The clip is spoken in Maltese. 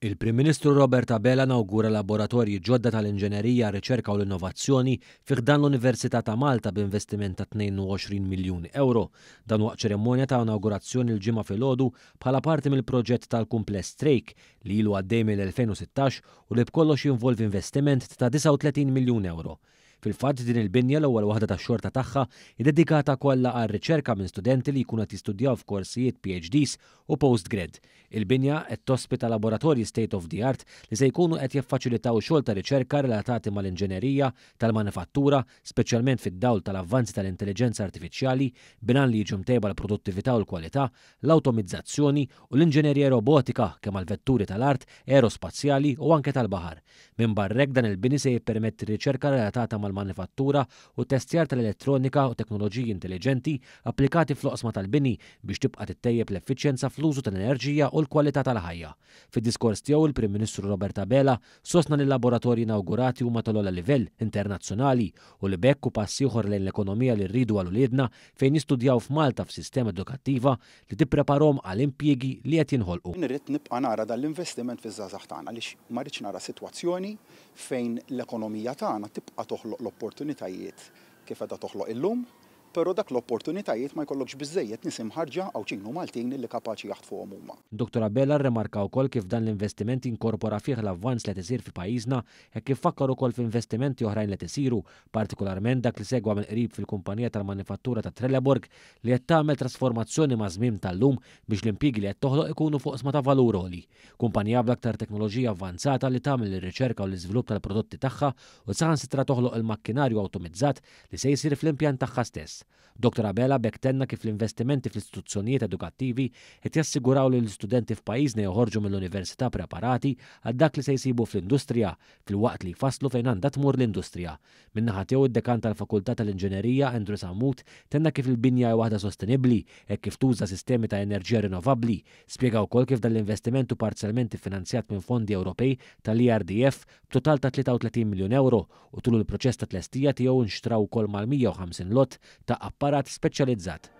Il-Prim Ministru Robert Abela nawgura laboratorji ġodda tal-inġenerija, riċerka u l-innovazzjoni fih dan l-Università ta' Malta b'investiment ta' 22 miljun euro. Dan waqt ċeremonja ta' inaugurazzjoni l-ġimgħa filgħodu bħala parti mill-proġett tal-kumpless Strejk li ilu għaddej mill-2016 u li b'kollox jinvolvi investiment ta' 39 miljun euro. Fil-fatt din il-binja l-ewwel waħda tax-xorta tagħha iddedikata kollha għal riċerka minn studenti li jkunu qed jistudjaw f'korsijiet PhDs u postgrad. Il-binja qed tospita laboratorji state of the art li se jkunu qed jiffaċilitaw xogħol ta' riċerka relatati mal-inġenerija, tal-manifattura, speċjalment fid-dawl tal-avvanzi tal-intelligenza artifiċjali, binan li jiġu mtejba l-produttività u l-kwalità, l-awtomizzazzjoni u l-inġenerija robotika kemm għall-vetturi tal-art, aerospazjali u anke tal-baħar. Minn barrek dan il-bini se jippermetti riċerka relatata mal-manifattura u testjar tal-elettronika u teknoloġiji intelligenti applikati fl-oqsma tal-bini biex tibqa' tittejjeb l-effiċjenza fl-użu tal-enerġija u l-kwalità tal-ħajja. Fid-diskors tiegħu il-Prim Ministru Robert Abela sostna li l-laboratorji inawgurati huma tal-ogħla livell internazzjonali u li bekk u pass ieħor lejn l-ekonomija li rridu għal uliedna fejn jistudjaw f'Malta f'sistema edukattiva li tippreparhom għal impjiegi li qed jinħolqu. Nirrid nibqa' nara dan l-investiment fiż-żgħażagħ tagħna għaliex ma rridx nara sitwazzjoni fejn l-ekonomija tagħna tibqa' toħloq l-opportunitajiet kif qiegħda toħloq illum, però dak l-opportunitajiet ma jkollokx biżżejjed nies imħarġa aw ċinu Maltin li kapaċi jaħdfuhom huma. Dr. Abela rremarka wkoll kif dan l-investiment inkorpora fih l-avvanz li qed isir fi pajjiżna hekk kif fakkar ukoll f'investimenti oħrajn li qed isiru, partikolarment dak li segwa mill-qrib fil-kumpanija tal-manifattura ta' Trelleborg li qed tagħmel trasformazzjoni ma' żmien tal-lum biex l-impjiegi li qed toħloq ikunu fuq sma ta' valur għoli. Kumpanija bl-aktar teknoloġija avvanzata li tagħmel ir-riċerka u l-iżvilupp tal-prodotti tagħha u saħansitra toħloq il-makkinarju awtomizzat li se jsir fl-impjant tagħha stess. Dr. Abela bektenna kif l-investimenti fl-istituzzjonijiet edukattivi qed jassiguraw li l-istudenti f'pajjiżna joħorġu mill-università preparati għal dak li se jsibu fl-industrija filwaqt li jfasslu fejn għandha tmur l-industrija. Min-naħa tiegħu id-dekan tal-Fakultà tal-Inġinerija Andrew Sammut tenna kif il-binja waħda sostenibbli hekk kif tuża sistemi ta' enerġija rinnovabbli. Spjega wkoll kif dan l-investimentu parzjalment iffinanzjat minn fondi Ewropej tal-IRDF b'total ta' 33 miljun euro u tul il-proċess ta' tlestija tiegħu nxtraw ukoll mal-150 lot ta' apparat speċjalizzat.